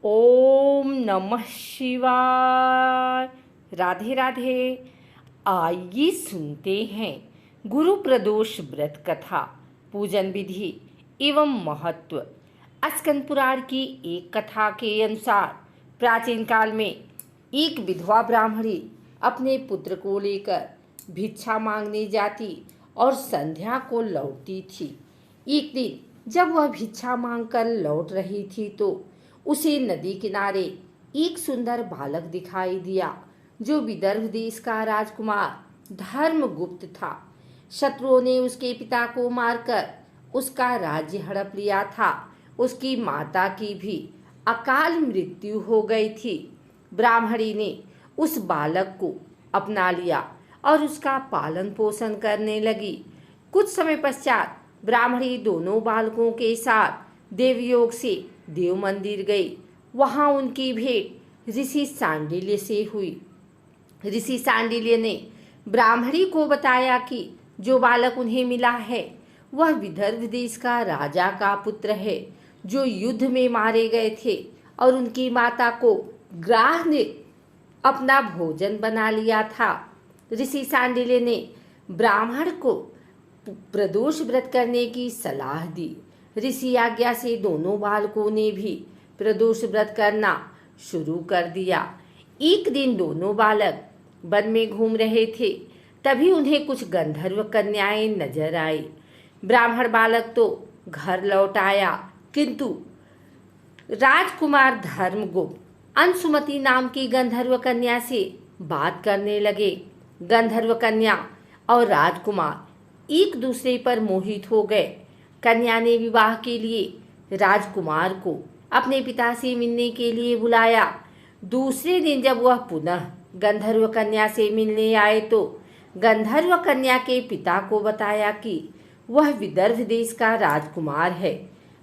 ओम नमः शिवाय। राधे राधे। आइए सुनते हैं गुरु प्रदोष व्रत कथा, पूजन विधि एवं महत्व। स्कंद पुराण की एक कथा के अनुसार प्राचीन काल में एक विधवा ब्राह्मणी अपने पुत्र को लेकर भिक्षा मांगने जाती और संध्या को लौटती थी। एक दिन जब वह भिक्षा मांगकर लौट रही थी तो उसे नदी किनारे एक सुंदर बालक दिखाई दिया जो विदर्भ देश का राजकुमार धर्मगुप्त था। शत्रुओं ने उसके पिता को मारकर उसका राज्य हड़प लिया था। उसकी माता की भी अकाल मृत्यु हो गई थी। ब्राह्मणी ने उस बालक को अपना लिया और उसका पालन पोषण करने लगी। कुछ समय पश्चात ब्राह्मणी दोनों बालकों के साथ देवयोग से देव मंदिर गई। वहां उनकी भेंट ऋषि सांडिल्य से हुई। ऋषि सांडिल्य ने ब्राह्मणी को बताया कि जो बालक उन्हें मिला है वह विदर्भ देश का राजा का पुत्र है जो युद्ध में मारे गए थे और उनकी माता को ग्राह ने अपना भोजन बना लिया था। ऋषि सांडिल्य ने ब्राह्मण को प्रदोष व्रत करने की सलाह दी। ऋषि आज्ञा से दोनों बालकों ने भी प्रदोष व्रत करना शुरू कर दिया। एक दिन दोनों बालक वन में घूम रहे थे, तभी उन्हें कुछ गंधर्व कन्याएं नजर आई। ब्राह्मण बालक तो घर लौट आया, किंतु राजकुमार धर्मगुप्त अंशुमति नाम की गंधर्व कन्या से बात करने लगे। गंधर्व कन्या और राजकुमार एक दूसरे पर मोहित हो गए। कन्या ने विवाह के लिए राजकुमार को अपने पिता से मिलने के लिए बुलाया। दूसरे दिन जब वह पुनः गंधर्व कन्या से मिलने आए तो गंधर्व कन्या के पिता को बताया कि वह विदर्भ देश का राजकुमार है।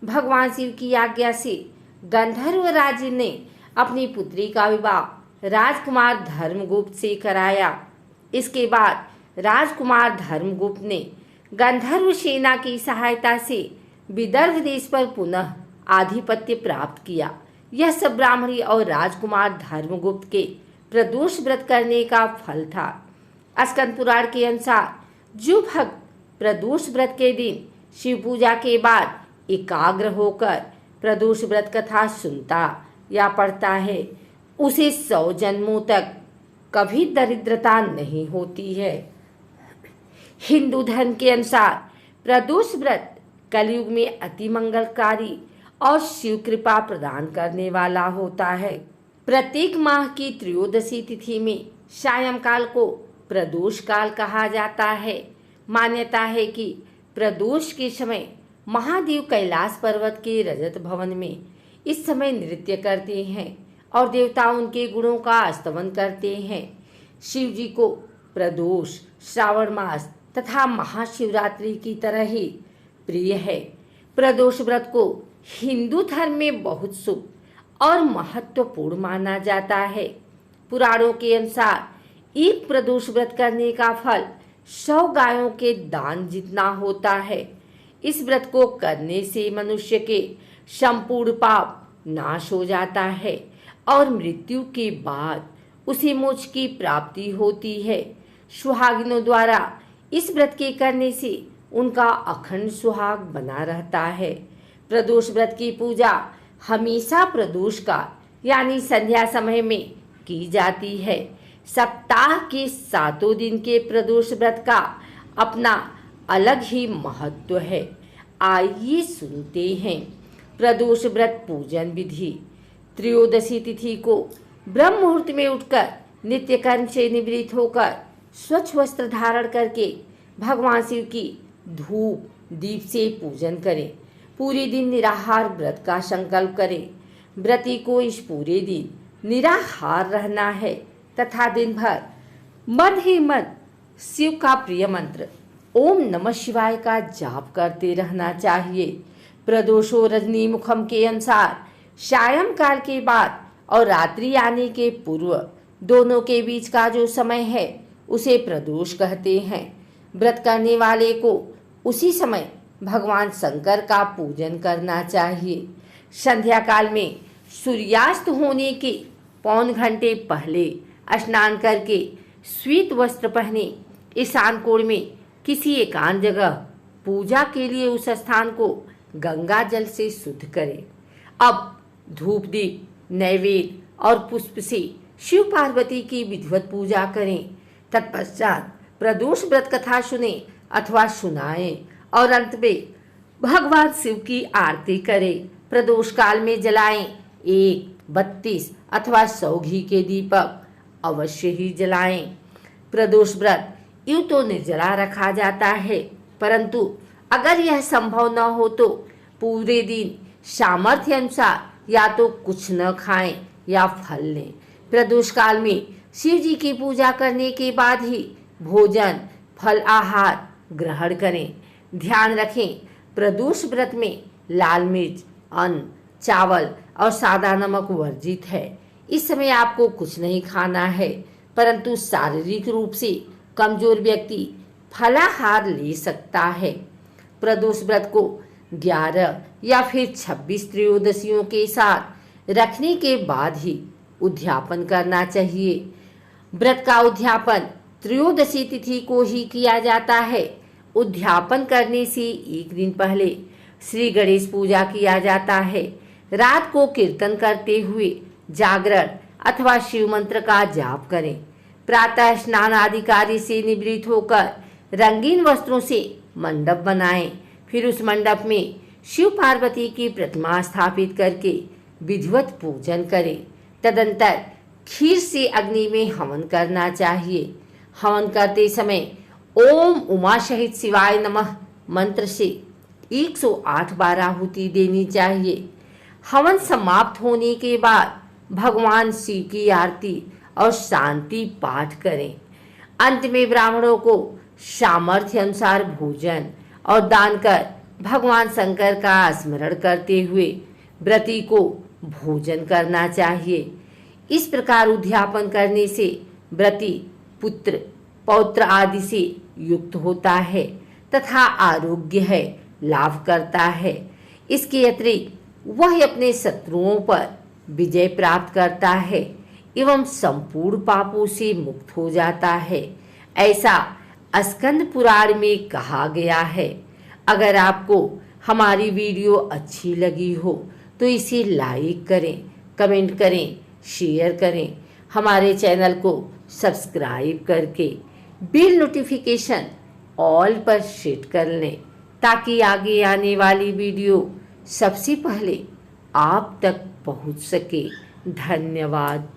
भगवान शिव की आज्ञा से गंधर्व राज ने अपनी पुत्री का विवाह राजकुमार धर्मगुप्त से कराया। इसके बाद राजकुमार धर्मगुप्त ने गंधर्व सेना की सहायता से विदर्भ देश पर पुनः आधिपत्य प्राप्त किया। यह सब ब्राह्मणी और राजकुमार धर्मगुप्त के प्रदोष व्रत करने का फल था। स्कंद पुराण के अनुसार जो भक्त प्रदोष व्रत के दिन शिव पूजा के बाद एकाग्र होकर प्रदोष व्रत कथा सुनता या पढ़ता है उसे 100 जन्मों तक कभी दरिद्रता नहीं होती है। हिंदू धर्म के अनुसार प्रदोष व्रत कलयुग में अति मंगलकारी और शिव कृपा प्रदान करने वाला होता है। प्रत्येक माह की त्रयोदशी तिथि में सायंकाल को प्रदोष काल कहा जाता है। मान्यता है कि प्रदोष के समय महादेव कैलाश पर्वत के रजत भवन में इस समय नृत्य करते हैं और देवता उनके गुणों का स्तवन करते हैं। शिव जी को प्रदोष श्रावण मास तथा महाशिवरात्रि की तरह ही प्रिय है। प्रदोष व्रत को हिंदू धर्म में बहुत शुभ और महत्वपूर्ण माना जाता है। पुराणों के अनुसार एक प्रदोष व्रत करने का फल 100 गायों के दान जितना होता है। इस व्रत को करने से मनुष्य के संपूर्ण पाप नाश हो जाता है और मृत्यु के बाद उसे मोक्ष की प्राप्ति होती है। सुहागिनों द्वारा इस व्रत के करने से उनका अखंड सुहाग बना रहता है। प्रदोष व्रत की पूजा हमेशा प्रदोष का यानी संध्या समय में की जाती है। सप्ताह के 7 दिन के प्रदोष व्रत का अपना अलग ही महत्व है। आइए सुनते हैं प्रदोष व्रत पूजन विधि। त्रयोदशी तिथि को ब्रह्म मुहूर्त में उठकर नित्य कर्म से निवृत्त होकर स्वच्छ वस्त्र धारण करके भगवान शिव की धूप दीप से पूजन करें। पूरे दिन निराहार व्रत का संकल्प करें। व्रती को इस पूरे दिन निराहार रहना है तथा दिन भर मन ही मन शिव का प्रिय मंत्र ओम नमः शिवाय का जाप करते रहना चाहिए। प्रदोषो रजनी मुखम के अनुसार सायंकाल के बाद और रात्रि आने के पूर्व दोनों के बीच का जो समय है उसे प्रदोष कहते हैं। व्रत करने वाले को उसी समय भगवान शंकर का पूजन करना चाहिए। संध्या काल में सूर्यास्त होने के पौन घंटे पहले स्नान करके श्वेत वस्त्र पहने ईशान कोण में किसी एकांत जगह पूजा के लिए उस स्थान को गंगा जल से शुद्ध करें। अब धूप दीप नैवेद्य और पुष्प से शिव पार्वती की विधिवत पूजा करें। तत्पश्चात प्रदोष व्रत कथा सुने अथवा सुनाएं और अंत में भगवान शिव की आरती करें। प्रदोष काल में जलाएं 1, 32 अथवा 100 घी के दीपक अवश्य ही जलाएं। प्रदोष व्रत यूं तो निर्जला रखा जाता है, परंतु अगर यह संभव न हो तो पूरे दिन सामर्थ्य अनुसार या तो कुछ न खाएं या फल लें। प्रदोष काल में शिव जी की पूजा करने के बाद ही भोजन फल आहार ग्रहण करें। ध्यान रखें, प्रदोष व्रत में लाल मिर्च, अन्न, चावल और सादा नमक वर्जित है। इस समय आपको कुछ नहीं खाना है, परंतु शारीरिक रूप से कमजोर व्यक्ति फलाहार ले सकता है। प्रदोष व्रत को 11 या फिर 26 त्रयोदशियों के साथ रखने के बाद ही उद्यापन करना चाहिए। व्रत का उद्यापन त्रयोदशी तिथि को ही किया जाता है। उद्यापन करने से एक दिन पहले श्री गणेश पूजा किया जाता है। रात को कीर्तन करते हुए जागरण अथवा शिव मंत्र का जाप करें। प्रातः स्नान आदि कार्य से निवृत्त होकर रंगीन वस्त्रों से मंडप बनाएं। फिर उस मंडप में शिव पार्वती की प्रतिमा स्थापित करके विधिवत पूजन करें। तदंतर खीर से अग्नि में हवन करना चाहिए। हवन करते समय ओम उमा सहित शिवाय नमः मंत्र से 108 बार आहुति देनी चाहिए। हवन समाप्त होने के बाद भगवान शिव की आरती और शांति पाठ करें। अंत में ब्राह्मणों को सामर्थ्य अनुसार भोजन और दान कर भगवान शंकर का स्मरण करते हुए व्रती को भोजन करना चाहिए। इस प्रकार उद्यापन करने से व्रती पुत्र पौत्र आदि से युक्त होता है तथा आरोग्य है लाभ करता है। इसके अतिरिक्त वह अपने शत्रुओं पर विजय प्राप्त करता है एवं संपूर्ण पापों से मुक्त हो जाता है। ऐसा स्कंद पुराण में कहा गया है। अगर आपको हमारी वीडियो अच्छी लगी हो तो इसे लाइक करें, कमेंट करें, शेयर करें। हमारे चैनल को सब्सक्राइब करके बेल नोटिफिकेशन ऑल पर सेट कर लें ताकि आगे आने वाली वीडियो सबसे पहले आप तक पहुंच सके। धन्यवाद।